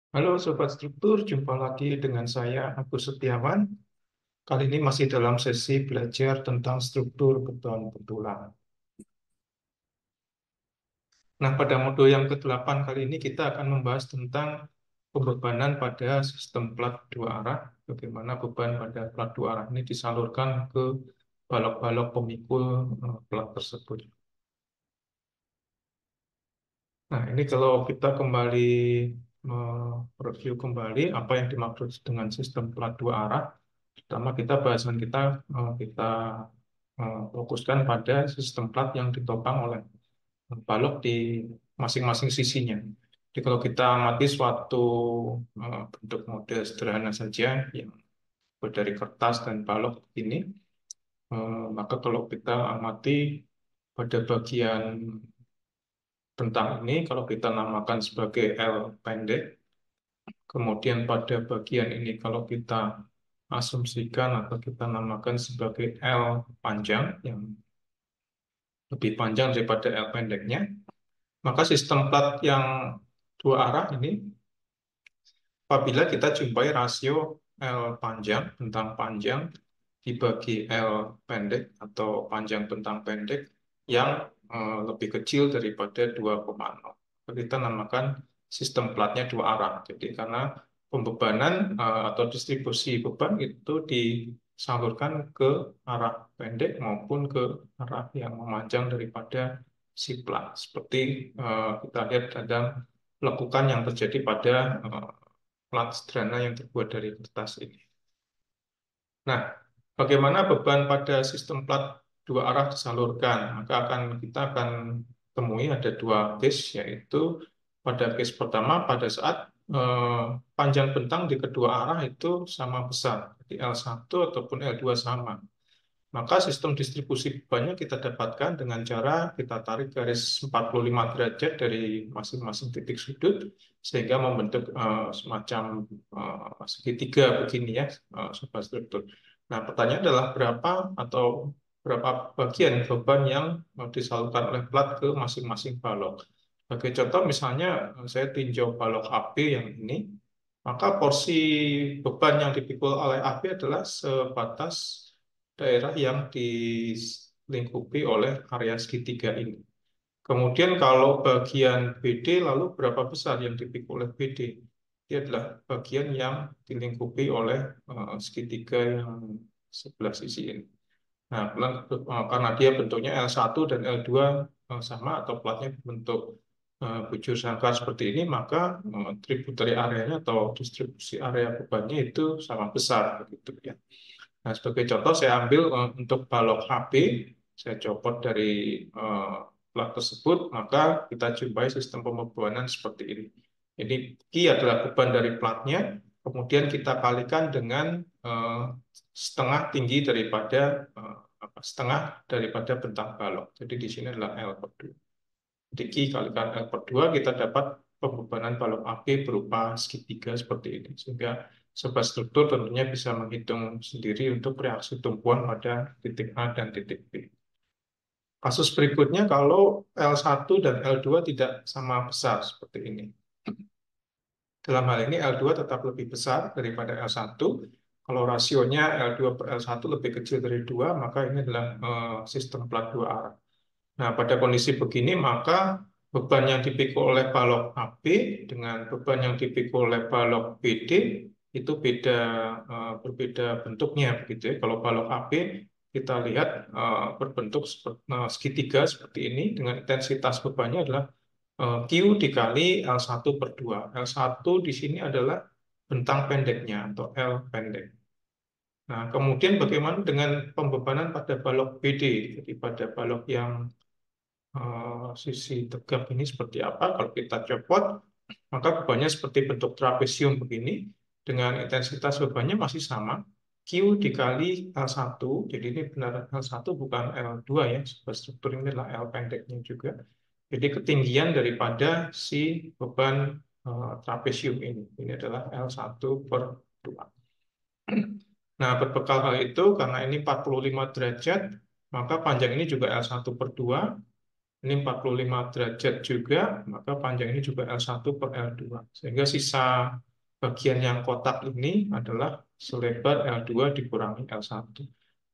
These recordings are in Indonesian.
Halo Sobat Struktur, jumpa lagi dengan saya Agus Setiawan. Kali ini masih dalam sesi belajar tentang struktur beton-betulan. Nah, pada modul yang ke-8 kali ini kita akan membahas tentang pembebanan pada sistem plat dua arah. Bagaimana beban pada plat dua arah ini disalurkan ke balok-balok pemikul plat tersebut. Nah, ini kalau kita kembali mereview kembali apa yang dimaksud dengan sistem plat dua arah. Pertama kita bahasan kita fokuskan pada sistem plat yang ditopang oleh balok di masing-masing sisinya. Jadi kalau kita amati suatu bentuk model sederhana saja yang terbuat dari kertas dan balok ini, maka kalau kita amati pada bagian bentang ini, kalau kita namakan sebagai L pendek, kemudian pada bagian ini kalau kita asumsikan atau kita namakan sebagai L panjang yang lebih panjang daripada L pendeknya, maka sistem plat yang dua arah ini apabila kita jumpai rasio L panjang bentang panjang dibagi L pendek atau panjang bentang pendek yang lebih kecil daripada 2,0. Kita namakan sistem platnya dua arah. Jadi karena pembebanan atau distribusi beban itu disalurkan ke arah pendek maupun ke arah yang memanjang daripada si plat. Seperti kita lihat dalam lekukan yang terjadi pada plat sederhana yang terbuat dari kertas ini. Nah, bagaimana beban pada sistem plat dua arah disalurkan? Maka kita akan temui ada dua case, yaitu pada case pertama pada saat panjang bentang di kedua arah itu sama besar, jadi L1 ataupun L2 sama. Maka sistem distribusi bebannya kita dapatkan dengan cara kita tarik garis 45 derajat dari masing-masing titik sudut sehingga membentuk semacam segitiga begini ya, sobat struktur. Nah, pertanyaan adalah berapa bagian beban yang disalurkan oleh plat ke masing-masing balok. Sebagai contoh misalnya saya tinjau balok AB yang ini, maka porsi beban yang dipikul oleh AB adalah sebatas daerah yang dilingkupi oleh area segitiga ini. Kemudian kalau bagian BD lalu berapa besar yang dipikul oleh BD? Dia adalah bagian yang dilingkupi oleh segitiga yang sebelah sisi ini. Nah, karena dia bentuknya L1 dan L2 sama atau platnya bentuk bujur sangkar seperti ini, maka tributary areanya atau distribusi area bebannya itu sama besar begitu ya. Nah, sebagai contoh saya ambil untuk balok HB, saya copot dari eh, plat tersebut, maka kita jumpai sistem pembebanan seperti ini. Jadi Q adalah beban dari platnya, kemudian kita kalikan dengan eh, setengah tinggi daripada setengah daripada bentang balok. Jadi di sini adalah L per 2. Jadi Q kalikan L per 2, kita dapat pembebanan balok AB berupa segitiga seperti ini. Sehingga sobat struktur tentunya bisa menghitung sendiri untuk reaksi tumpuan pada titik A dan titik B. Kasus berikutnya kalau L1 dan L2 tidak sama besar seperti ini. Dalam hal ini L2 tetap lebih besar daripada L1. Kalau rasionya L2 per L1 lebih kecil dari 2, maka ini adalah sistem plat dua arah. Nah, pada kondisi begini, maka beban yang dipikul oleh balok AB dengan beban yang dipikul oleh balok BD itu berbeda bentuknya begitu ya. Kalau balok AB kita lihat berbentuk segitiga seperti ini dengan intensitas bebannya adalah Q dikali L1 per 2. L1 di sini adalah bentang pendeknya atau L pendek. Nah, kemudian bagaimana dengan pembebanan pada balok BD? Jadi pada balok yang sisi tegak ini seperti apa? Kalau kita copot, maka bebannya seperti bentuk trapesium begini, dengan intensitas bebannya masih sama, Q dikali L1, jadi ini benar L1 bukan L2 ya, sebab struktur ini adalah L pendeknya juga. Jadi ketinggian daripada si beban trapesium ini. Ini adalah L1 per 2. Nah, berbekal hal itu, karena ini 45 derajat, maka panjang ini juga L1 per 2. ini 45 derajat juga, maka panjang ini juga L1 per L2. Sehingga sisa bagian yang kotak ini adalah selebar L2 dikurangi L1.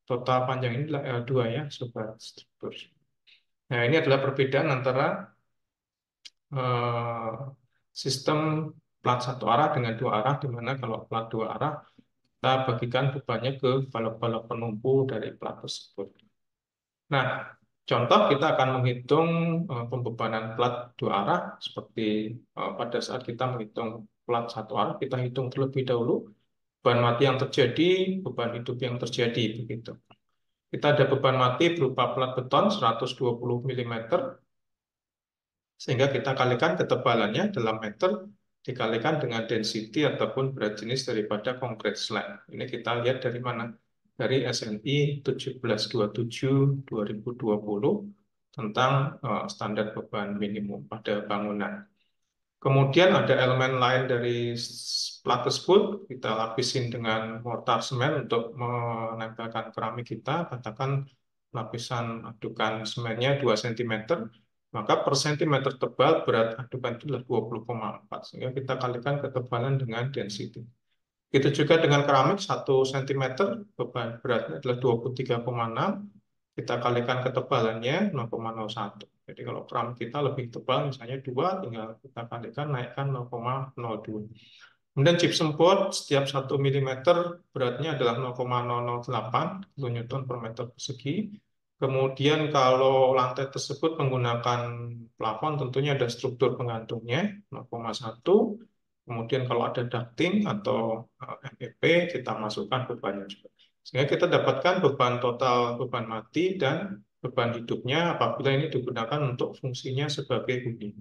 Total panjang ini adalah L2 ya, sobat struktur. Nah, ini adalah perbedaan antara eh, sistem plat satu arah dengan dua arah, di mana kalau plat dua arah, kita bagikan bebannya ke balok-balok penumpu dari plat tersebut. Nah, contoh kita akan menghitung pembebanan plat dua arah seperti pada saat kita menghitung plat satu arah, kita hitung terlebih dahulu beban mati yang terjadi, beban hidup yang terjadi begitu. Kita ada beban mati berupa plat beton 120 mm, sehingga kita kalikan ketebalannya dalam meter dikalikan dengan density ataupun berat jenis daripada concrete slab. Ini kita lihat dari mana? Dari SNI 1727/2020 tentang standar beban minimum pada bangunan. Kemudian ada elemen lain dari plat tersebut, kita lapisin dengan mortar semen untuk menempelkan keramik kita, katakan lapisan adukan semennya 2 cm, maka per sentimeter tebal berat adukan itu adalah 20,4, sehingga kita kalikan ketebalan dengan density. Itu juga dengan keramik 1 cm, beban beratnya adalah 23,6, kita kalikan ketebalannya 0,01. Jadi kalau keramik kita lebih tebal, misalnya 2, tinggal kita kalikan, naikkan 0,02. Kemudian gypsum board, setiap 1 mm beratnya adalah 0,008 kN per meter persegi. Kemudian kalau lantai tersebut menggunakan plafon, tentunya ada struktur pengantungnya, 0,1. Kemudian kalau ada ducting atau MEP, kita masukkan bebannya juga. Sehingga kita dapatkan beban total beban mati dan beban hidupnya apabila ini digunakan untuk fungsinya sebagai huni.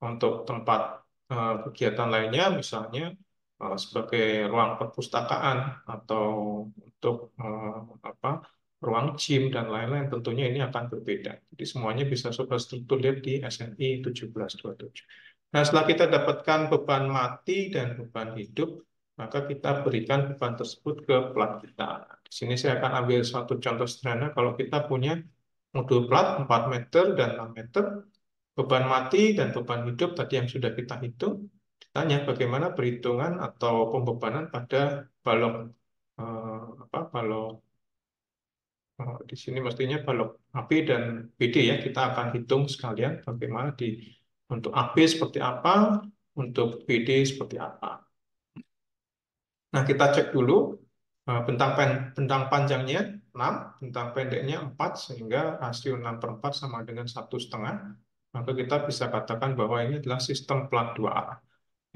Untuk tempat kegiatan lainnya, misalnya sebagai ruang perpustakaan atau untuk ruang gym dan lain-lain, tentunya ini akan berbeda. Jadi semuanya bisa superstruktur lihat di SNI 1727. Nah, setelah kita dapatkan beban mati dan beban hidup, maka kita berikan beban tersebut ke plat kita. Di sini saya akan ambil suatu contoh sederhana. Kalau kita punya modul plat 4 meter dan 6 meter, beban mati dan beban hidup tadi yang sudah kita hitung, ditanya bagaimana perhitungan atau pembebanan pada balok balok di sini mestinya balok AB dan BD ya. Kita akan hitung sekalian bagaimana untuk AB seperti apa, untuk BD seperti apa. Nah, kita cek dulu bentang panjangnya 6, bentang pendeknya 4, sehingga rasio 6/4 sama dengan 1,5. Maka kita bisa katakan bahwa ini adalah sistem plat dua arah.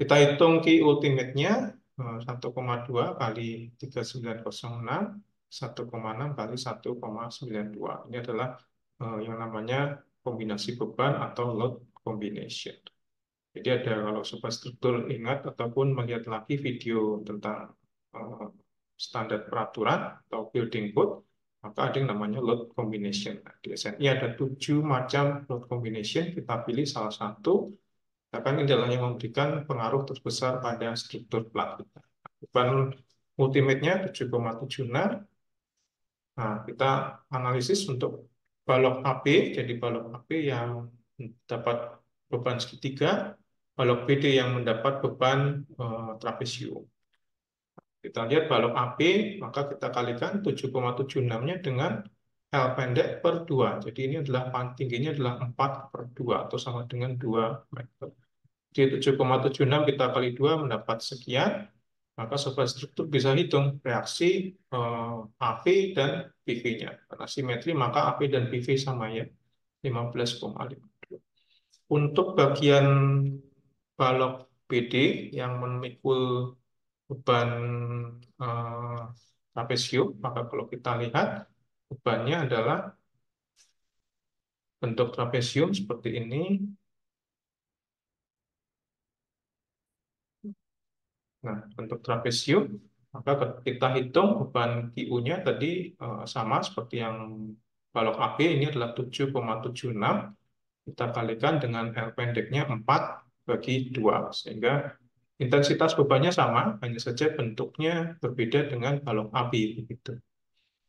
Kita hitung Q ultimate-nya 1,2 kali 3906, 1,6 kali 1,92. Ini adalah yang namanya kombinasi beban atau load combination. Jadi ada, kalau sobat struktur ingat ataupun melihat lagi video tentang standar peraturan atau building code, maka ada yang namanya load combination. Nah, di SNI ada 7 macam load combination, kita pilih salah satu. Bahkan ini adalah yang memberikan pengaruh terbesar pada struktur plat kita. Beban ultimate-nya 7,76. Nah, kita analisis untuk balok AB, jadi balok AB yang dapat beban segitiga, balok BD yang mendapat beban trapesium. Kita lihat balok AB, maka kita kalikan 7,76-nya dengan L pendek per 2. Jadi ini adalah tingginya adalah 4/2 atau sama dengan 2 meter. Jadi 7,76 kita kali 2 mendapat sekian, maka sobat struktur bisa hitung reaksi AV dan PV-nya. Karena simetri, maka AV dan PV sama ya, 15,52. Untuk bagian balok BD yang memikul beban trapesium, maka kalau kita lihat bebannya adalah bentuk trapesium seperti ini. Nah, bentuk trapesium, maka kita hitung beban QU-nya tadi sama seperti yang balok AB, ini adalah 7,76. Kita kalikan dengan L pendeknya 4/2, sehingga intensitas bebannya sama, hanya saja bentuknya berbeda dengan balok AB begitu.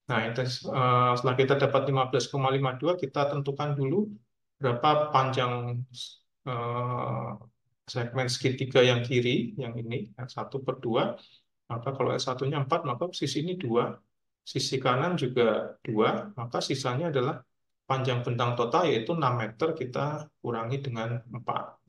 Nah, setelah kita dapat 15,52, kita tentukan dulu berapa panjang eh, segmen segitiga yang kiri, yang ini, yang 1/2, maka kalau S1-nya 4, maka sisi ini 2, sisi kanan juga 2, maka sisanya adalah panjang bentang total yaitu 6 meter kita kurangi dengan 4.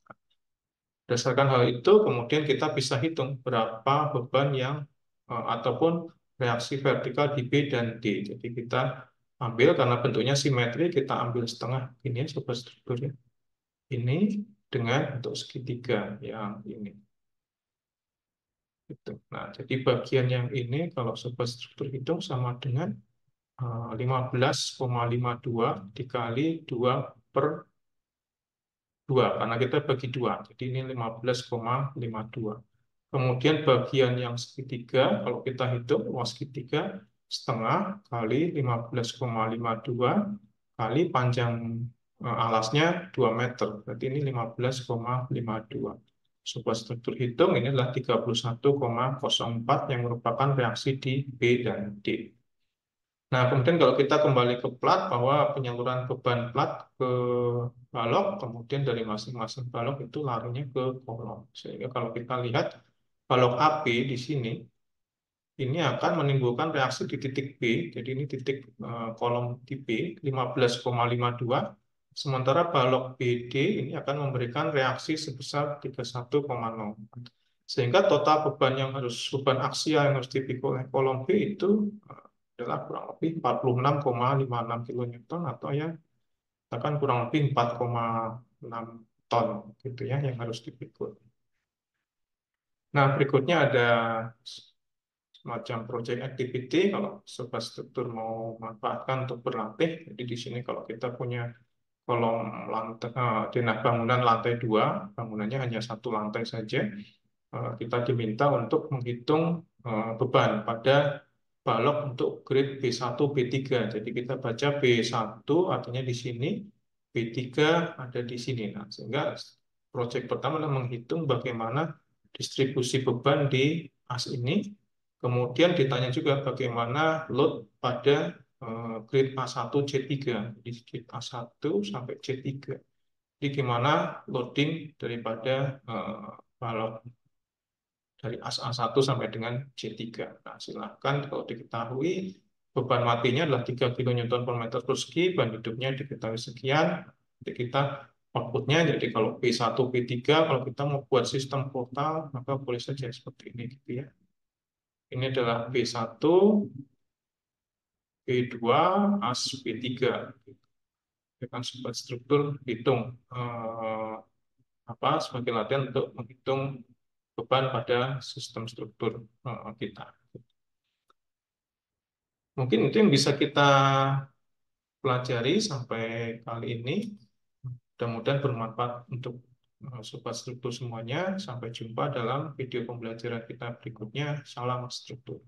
Berdasarkan hal itu, kemudian kita bisa hitung berapa beban yang ataupun reaksi vertikal di B dan D. Jadi kita ambil karena bentuknya simetri, kita ambil setengah ini ya, sobat strukturnya. Ini dengan bentuk segitiga yang ini. Gitu. Nah, jadi bagian yang ini kalau sobat struktur hitung sama dengan 15,52 dikali 2/2 karena kita bagi 2. Jadi ini 15,52. Kemudian bagian yang segitiga, kalau kita hitung luas segitiga setengah kali 15,52 kali panjang alasnya 2 meter. Berarti ini 15,52. Sebuah struktur hitung ini adalah 31,04 yang merupakan reaksi di B dan D. Nah, kemudian kalau kita kembali ke plat, bahwa penyaluran beban plat ke balok, kemudian dari masing-masing balok itu larinya ke kolom. Sehingga kalau kita lihat balok AP di sini, ini akan menimbulkan reaksi di titik B, jadi ini titik kolom di B, 15,52, sementara balok BD ini akan memberikan reaksi sebesar 31,0. Sehingga total beban yang harus, beban aksial yang harus dipikul oleh kolom B itu adalah kurang lebih 46,56 kilonewton atau ya katakan kurang lebih 4,6 ton gitu ya yang harus dipikul. Nah, berikutnya ada semacam project activity kalau sobat struktur mau manfaatkan untuk berlatih. Jadi di sini kalau kita punya kolom lantai, denah bangunan lantai 2, bangunannya hanya satu lantai saja, kita diminta untuk menghitung beban pada balok untuk grade B1, B3. Jadi kita baca B1 artinya di sini, B3 ada di sini. Nah, sehingga proyek pertama adalah menghitung bagaimana distribusi beban di as ini. Kemudian ditanya juga bagaimana load pada grade A1 C3. Jadi grade A1 sampai C3. Jadi gimana loading daripada balok dari A1 sampai dengan C3. Nah, silahkan kalau diketahui beban matinya adalah 3 kN per meter persegi, beban hidupnya diketahui sekian, jadi kita outputnya, jadi kalau P1, P3, kalau kita mau buat sistem portal, maka boleh saja seperti ini gitu ya. Ini adalah P1, P2, AS P3. Dengan sebuah struktur hitung sebagai latihan untuk menghitung beban pada sistem struktur kita. Mungkin itu yang bisa kita pelajari sampai kali ini. Mudah-mudahan bermanfaat untuk sobat struktur semuanya. Sampai jumpa dalam video pembelajaran kita berikutnya. Salam struktur.